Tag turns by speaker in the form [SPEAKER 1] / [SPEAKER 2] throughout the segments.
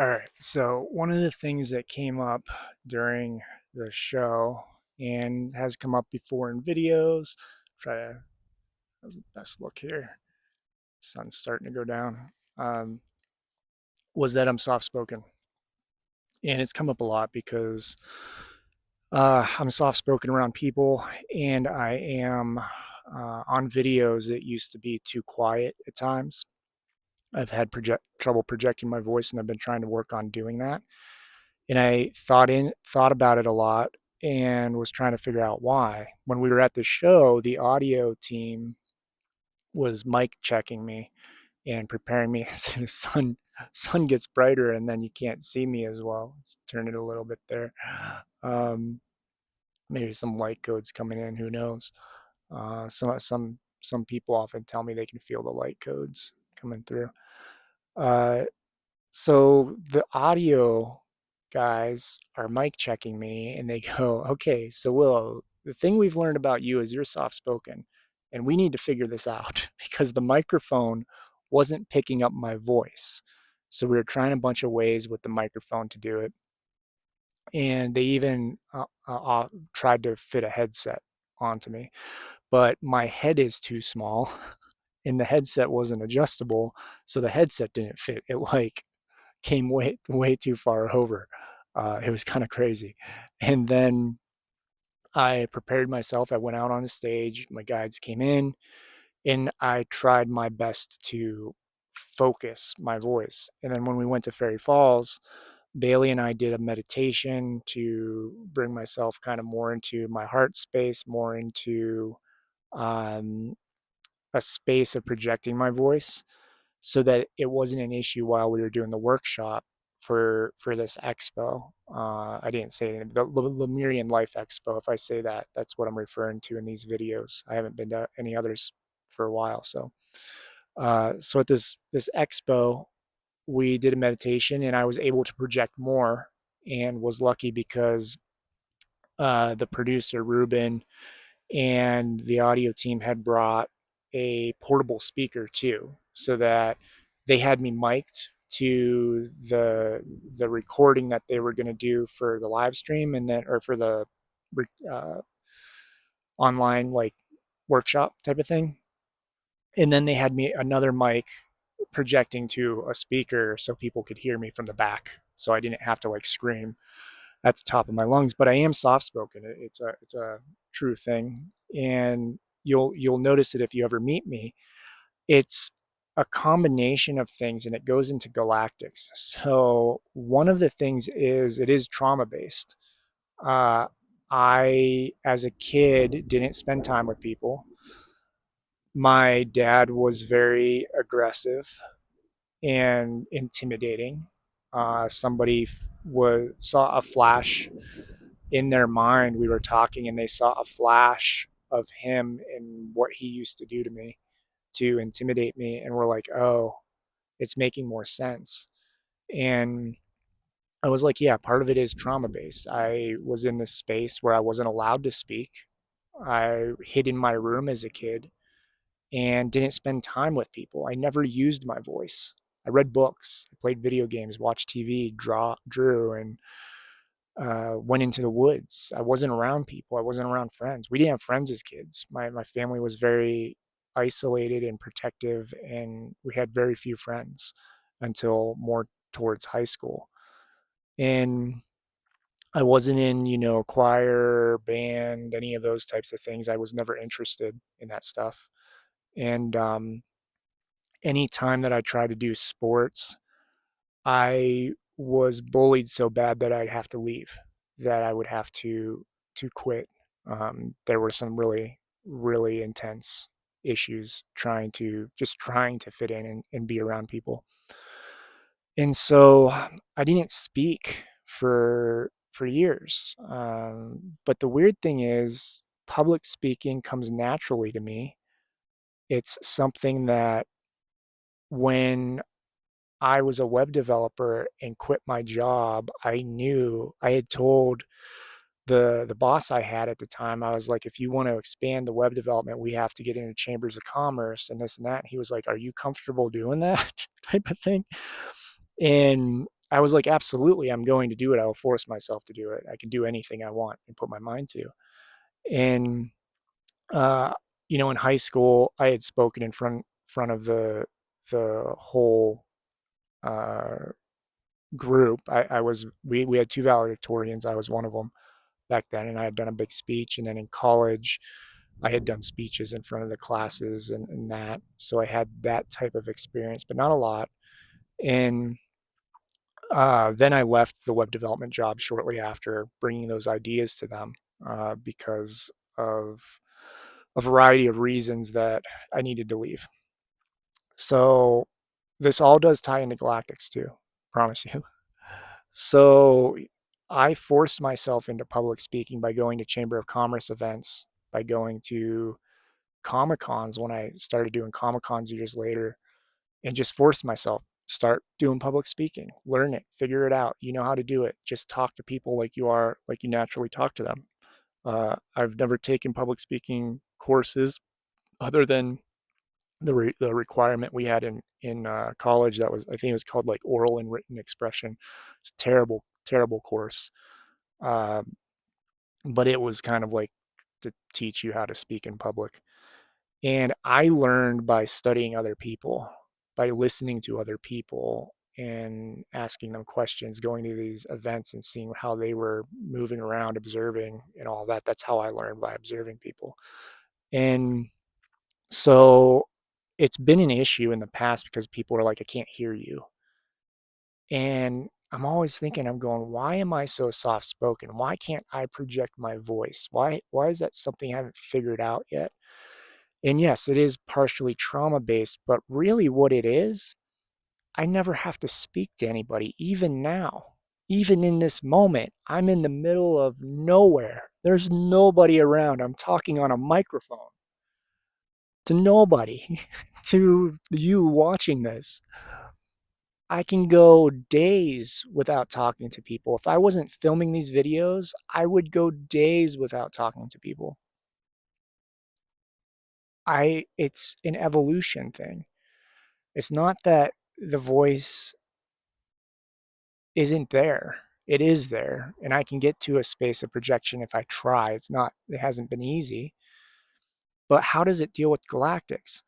[SPEAKER 1] All right. So one of the things that came up during the show and has come up before in videos, try to, how's the best look here? Sun's starting to go down. Um, was that I'm soft spoken. And it's come up a lot because I'm soft spoken around people and I am on videos that used to be too quiet at times. I've had trouble projecting my voice and I've been trying to work on doing that. And I thought about it a lot and was trying to figure out why. When we were at the show, the audio team was mic checking me and preparing me as the sun gets brighter and then you can't see me as well. Let's turn it a little bit there. Um, Maybe some light codes coming in, who knows? Some people often tell me they can feel the light codes coming through. Uh, So the audio guys are mic checking me and they go, okay, so Willow, the thing we've learned about you is you're soft spoken and we need to figure this out because the microphone wasn't picking up my voice. So we were trying a bunch of ways with the microphone to do it. And they even tried to fit a headset onto me, but my head is too small and the headset wasn't adjustable. So the headset didn't fit. It like came way too far over. It was kind of crazy. And then I prepared myself. I went out on the stage. My guides came in, and I tried my best to focus my voice. And then when we went to Fairy Falls, Bailey and I did a meditation to bring myself kind of more into my heart space, more into um, a space of projecting my voice so that it wasn't an issue while we were doing the workshop for this expo. I didn't say anything, the Lemurian Life Expo. If I say that, that's what I'm referring to in these videos. I haven't been to any others for a while. So at this expo, we did a meditation, and I was able to project more, and was lucky because the producer Ruben and the audio team had brought a portable speaker too, so that they had me mic'd to the recording that they were going to do for the live stream, and then or for the uh, online like workshop type of thing. And then they had me another mic projecting to a speaker so people could hear me from the back, so I didn't have to like scream at the top of my lungs. But I am soft spoken. It's a true thing, and you'll notice it if you ever meet me. It's a combination of things, and it goes into galactics. So one of the things is it is trauma based. Uh, I, as a kid, didn't spend time with people. My dad was very aggressive and intimidating. Somebody saw a flash in their mind. We were talking and they saw a flash of him and what he used to do to me to intimidate me, and we're like, oh, it's making more sense. And I was like, yeah, part of it is trauma based. I was in this space where I wasn't allowed to speak. I hid in my room as a kid and didn't spend time with people. I never used my voice. I read books, I played video games, watched TV, drew, and went into the woods. I wasn't around people. I wasn't around friends. We didn't have friends as kids. My family was very isolated and protective, and we had very few friends until more towards high school. And I wasn't in, choir, band, any of those types of things. I was never interested in that stuff. And any time that I tried to do sports, I was bullied so bad that I'd have to leave, that I would have to quit. There were some really intense issues trying to fit in and be around people. And so I didn't speak for years. But the weird thing is, public speaking comes naturally to me. It's something that when I was a web developer and quit my job, I knew I had told the boss I had at the time, I was like, if you want to expand the web development, we have to get into chambers of commerce and this and that. And he was like, are you comfortable doing that type of thing? And I was like, absolutely, I'm going to do it. I will force myself to do it. I can do anything I want and put my mind to. And uh, in high school, I had spoken in front of the whole uh, group. I was we had two valedictorians. I was one of them back then, and I had done a big speech. And then in college, I had done speeches in front of the classes and that. So I had that type of experience, but not a lot. And then I left the web development job shortly after, bringing those ideas to them because of a variety of reasons that I needed to leave. So this all does tie into galactics too, promise you. So I forced myself into public speaking by going to Chamber of Commerce events, by going to Comic Cons when I started doing Comic Cons years later, and just forced myself. Start doing public speaking, learn it, figure it out. You know how to do it. Just talk to people like you naturally talk to them. I've never taken public speaking courses other than the requirement we had in college. That was, I think it was called like oral and written expression. It's a terrible course, uh, but it was kind of like to teach you how to speak in public. And I learned by studying other people, by listening to other people and asking them questions, going to these events and seeing how they were moving around, observing and all that. That's how I learned, by observing people. And so it's been an issue in the past because people are like, I can't hear you. And I'm always thinking, I'm going, why am I so soft spoken? Why can't I project my voice? Why is that something I haven't figured out yet? And yes, it is partially trauma based, but really what it is, I never have to speak to anybody, even now. Even in this moment, I'm in the middle of nowhere. There's nobody around. I'm talking on a microphone to nobody, to you watching this. I can go days without talking to people. If I wasn't filming these videos, I would go days without talking to people. It's an evolution thing. It's not that the voice isn't there. It is there, and I can get to a space of projection if I try. It hasn't been easy. But how does it deal with galactics?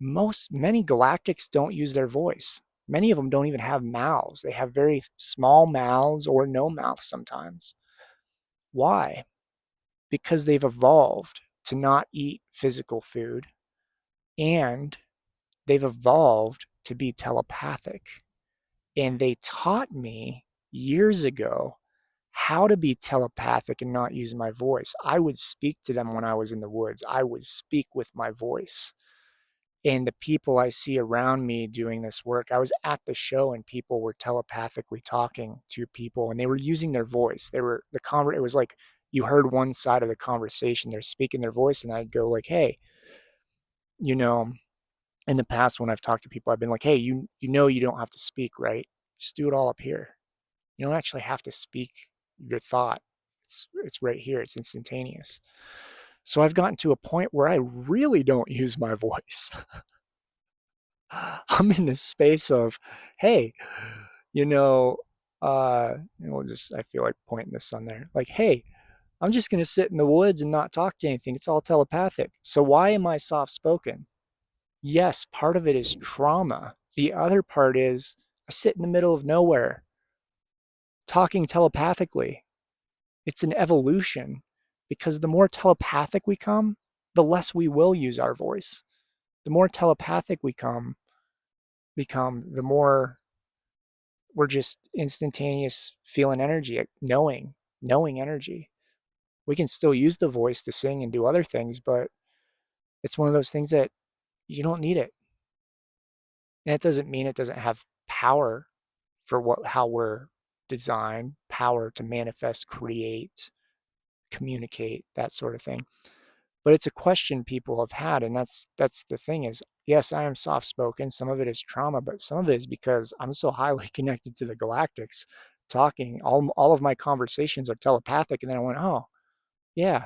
[SPEAKER 1] Many galactics don't use their voice. Many of them don't even have mouths. They have very small mouths or no mouth sometimes. Why? Because they've evolved to not eat physical food, and they've evolved to be telepathic. And they taught me years ago how to be telepathic and not use my voice. I would speak to them when I was in the woods. I would speak with my voice. And the people I see around me doing this work, I was at the show and people were telepathically talking to people and they were using their voice. It was like you heard one side of the conversation. They're speaking their voice, and I'd go like, hey, you know, in the past when I've talked to people, I've been like, hey, you don't have to speak, right? Just do it all up here. You don't actually have to speak your thought. It's right here. It's instantaneous. So I've gotten to a point where I really don't use my voice. I'm in this space of, hey, you know, I feel like pointing this on there. Like, hey, I'm just gonna sit in the woods and not talk to anything. It's all telepathic. So why am I soft spoken? Yes, part of it is trauma. The other part is I sit in the middle of nowhere talking telepathically. It's an evolution, because the more telepathic we come, the less we will use our voice. The more telepathic we become, the more we're just instantaneous feeling energy, knowing energy. We can still use the voice to sing and do other things, but it's one of those things that you don't need it. And it doesn't mean it doesn't have power for how we're designed, power to manifest, create, communicate, that sort of thing. But it's a question people have had, and that's the thing is, yes, I am soft spoken. Some of it is trauma, but some of it is because I'm so highly connected to the galactics. Talking, all of my conversations are telepathic, and then I went, oh yeah,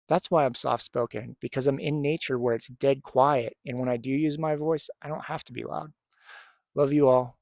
[SPEAKER 1] that's why I'm soft spoken, because I'm in nature where it's dead quiet, and when I do use my voice, I don't have to be loud. Love you all.